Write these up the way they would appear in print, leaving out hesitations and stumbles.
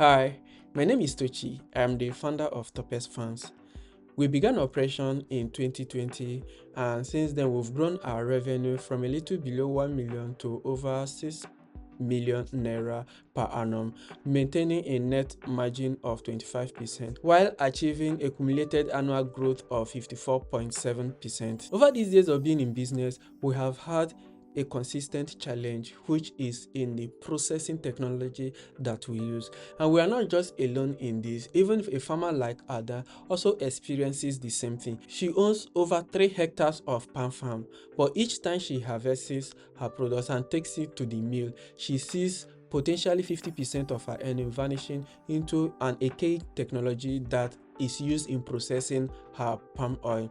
Hi, my name is Tochi. I am the founder of Topez Farms. We began operation in 2020, and since then we've grown our revenue from a little below 1 million to over 6 million naira per annum, maintaining a net margin of 25% while achieving a cumulated annual growth of 54.7%. Over these years of being in business, we have had a consistent challenge, which is in the processing technology that we use. And we are not just alone in this. Even if a farmer like Ada also experiences the same thing. She owns over 3 hectares of palm farm, but each time she harvests her products and takes it to the mill, she sees potentially 50% of her earning vanishing into an archaic technology that is used in processing her palm oil.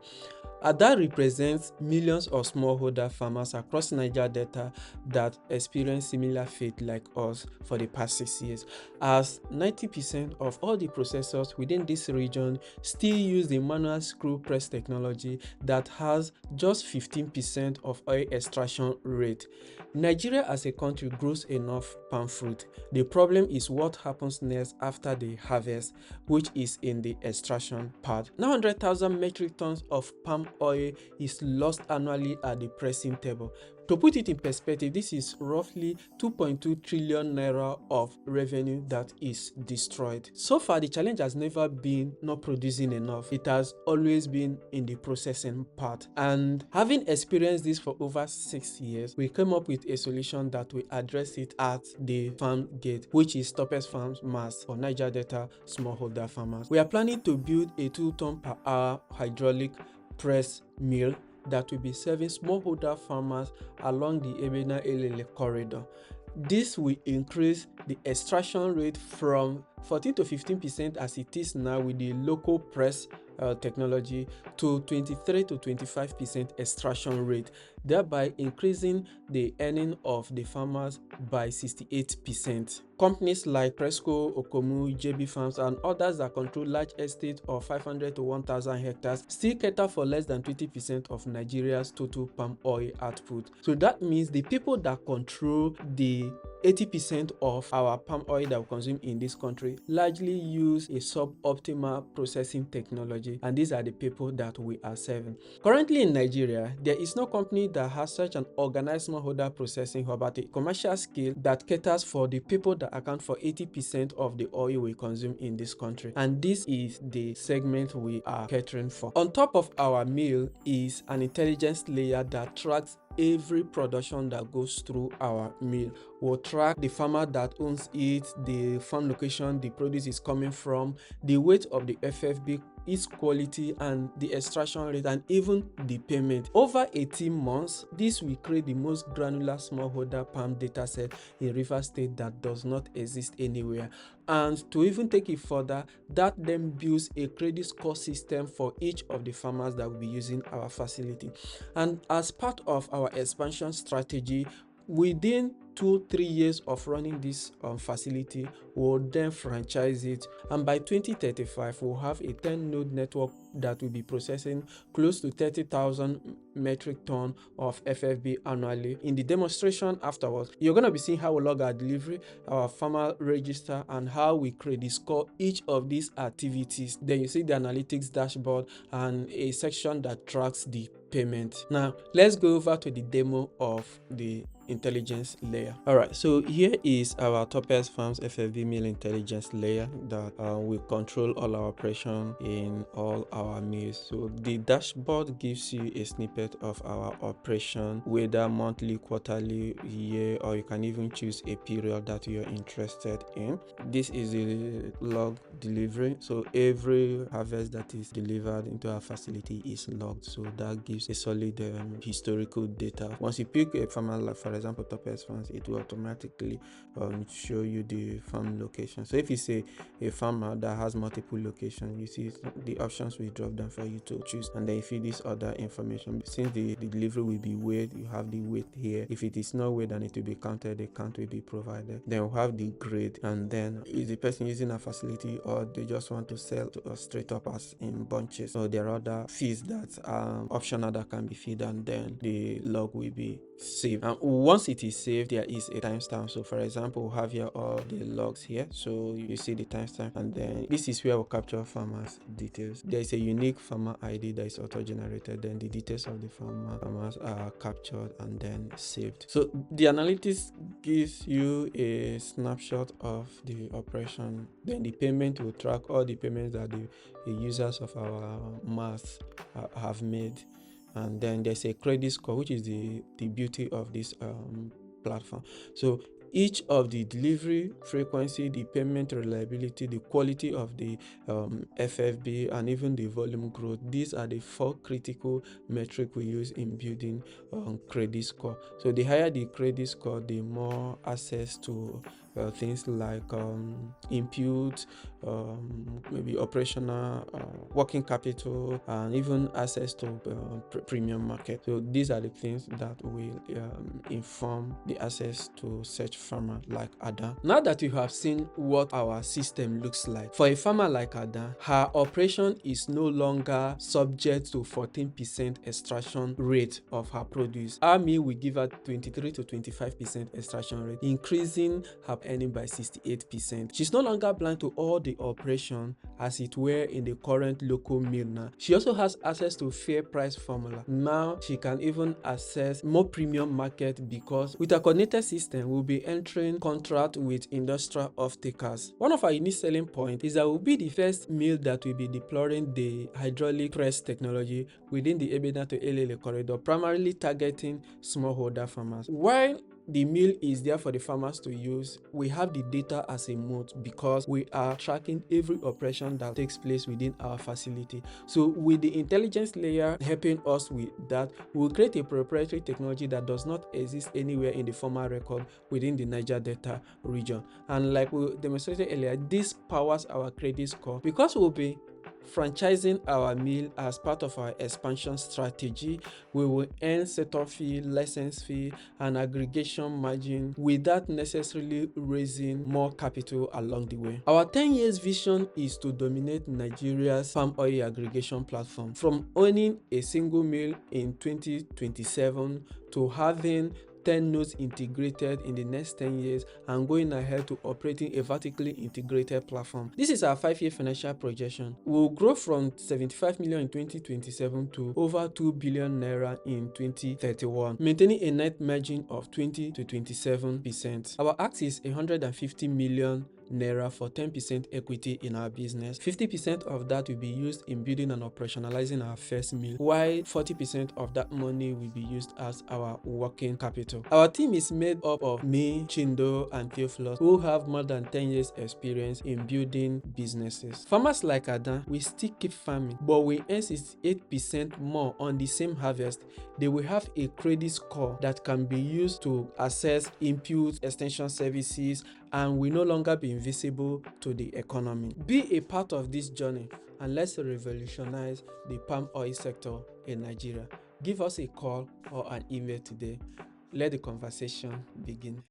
That represents millions of smallholder farmers across Niger Delta that experience similar fate like us for the past 6 years, as 90% of all the processors within this region still use the manual screw press technology that has just 15% of oil extraction rate. Nigeria as a country grows enough palm fruit. The problem is what happens next after the harvest, which is in the extraction part. 900,000 metric tons of palm oil is lost annually at the pressing table. To put it in perspective, this is roughly 2.2 trillion naira of revenue that is destroyed. So far, the challenge has never been not producing enough. It has always been in the processing part. And having experienced this for over 6 years, we came up with a solution that will address it at the farm gate, which is Topez Farms MaaS for Niger Delta smallholder farmers. We are planning to build a 2-ton per hour hydraulic press mill that will be serving smallholder farmers along the Egbeda Elele corridor. This will increase the extraction rate from 14 to 15% as it is now with the local press technology to 23 to 25% extraction rate, thereby increasing the earning of the farmers by 68%. Companies like Presco, Okomu, JB Farms, and others that control large estates of 500 to 1,000 hectares still cater for less than 20% of Nigeria's total palm oil output. So that means the people that control the 80% of our palm oil that we consume in this country largely use a suboptimal processing technology, and these are the people that we are serving. Currently in Nigeria, there is no company that has such an organized smallholder processing hub at a commercial scale that caters for the people that account for 80% of the oil we consume in this country, and this is the segment we are catering for. On top of our mill is an intelligence layer that tracks every production that goes through our mill. We'll track the farmer that owns it, the farm location the produce is coming from, the weight of the FFB, its quality, and the extraction rate, and even the payment. Over 18 months, this will create the most granular smallholder palm dataset in Rivers State that does not exist anywhere. And to even take it further, that then builds a credit score system for each of the farmers that will be using our facility. And as part of our expansion strategy, within 2-3 years of running this facility, we'll then franchise it, and by 2035 we'll have a 10-node network that will be processing close to 30,000 metric ton of FFB annually. In the demonstration afterwards, you're going to be seeing how we log our delivery, our farmer register, and how we credit score each of these activities. Then you see the analytics dashboard and a section that tracks the payment. Now let's go over to the demo of the intelligence layer. Alright, so here is our Topez Farms FFB mill intelligence layer that will control all our operation in all our mills. So the dashboard gives you a snippet of our operation, whether monthly, quarterly, year, or you can even choose a period that you're interested in. This is the log delivery, so every harvest that is delivered into our facility is logged, so that gives a solid historical data. Once you pick a farmer, like for example Topez Farms, it will automatically show you the farm location. So if you say a farmer that has multiple locations, you see the options will drop down for you to choose, and then you fill this other information. Since the delivery will be weighed, you have the weight here. If it is not weighed and it will be counted, the count will be provided. Then we'll have the grade, and then is the person using a facility or they just want to sell to us straight up as in bunches. So there are other fees that are optional that can be filled, and then the log will be saved. And once it is saved, there is a timestamp. So for example, we have here all the logs here, so you see the timestamp, and then this is where we'll capture farmers details. There is a unique farmer ID that is auto generated, then the details of the farmers are captured and then saved. So the analytics gives you a snapshot of the operation. Then the payment will track all the payments that the users of our MaaS have made. And then there's a credit score, which is the beauty of this platform. So each of the delivery frequency, the payment reliability, the quality of the FFB, and even the volume growth, these are the 4 critical metrics we use in building credit score. So the higher the credit score, the more access to things like input, maybe operational, working capital, and even access to premium market. So these are the things that will inform the access to such farmer like Ada. Now that you have seen what our system looks like, for a farmer like Ada, her operation is no longer subject to 14% extraction rate of her produce. Our meal will give her 23 to 25% extraction rate, increasing her earning by 68%. She's no longer blind to all the operation as it were in the current local mill now. She also has access to fair price formula. Now she can even access more premium market because with a coordinated system, we'll be entering contract with industrial off-takers. One of our unique selling points is that we'll be the first mill that will be deploying the hydraulic press technology within the Egbeda to Elele corridor, primarily targeting smallholder farmers. While the mill is there for the farmers to use, we have the data as a moat because we are tracking every operation that takes place within our facility. So with the intelligence layer helping us with that, we'll create a proprietary technology that does not exist anywhere in the formal record within the Niger Delta region. And like we demonstrated earlier, this powers our credit score because we'll be franchising our mill as part of our expansion strategy. We will earn setup fee, license fee, and aggregation margin without necessarily raising more capital along the way. Our 10 years vision is to dominate Nigeria's palm oil aggregation platform, from owning a single mill in 2027 to having 10 nodes integrated in the next 10 years and going ahead to operating a vertically integrated platform. This is our 5-year financial projection. We'll grow from 75 million in 2027 to over 2 billion naira in 2031, maintaining a net margin of 20 to 27%. Our ask is 150 million naira for 10% equity in our business. 50% of that will be used in building and operationalizing our first mill, while 40% of that money will be used as our working capital. Our team is made up of me, Chindo, and Theophilus, who have more than 10 years experience in building businesses. Farmers like Ada, we still keep farming, but we earn 68% more on the same harvest. They will have a credit score that can be used to access input, extension services, and will no longer be invisible to the economy. Be a part of this journey and let's revolutionize the palm oil sector in Nigeria. Give us a call or an email today. Let the conversation begin.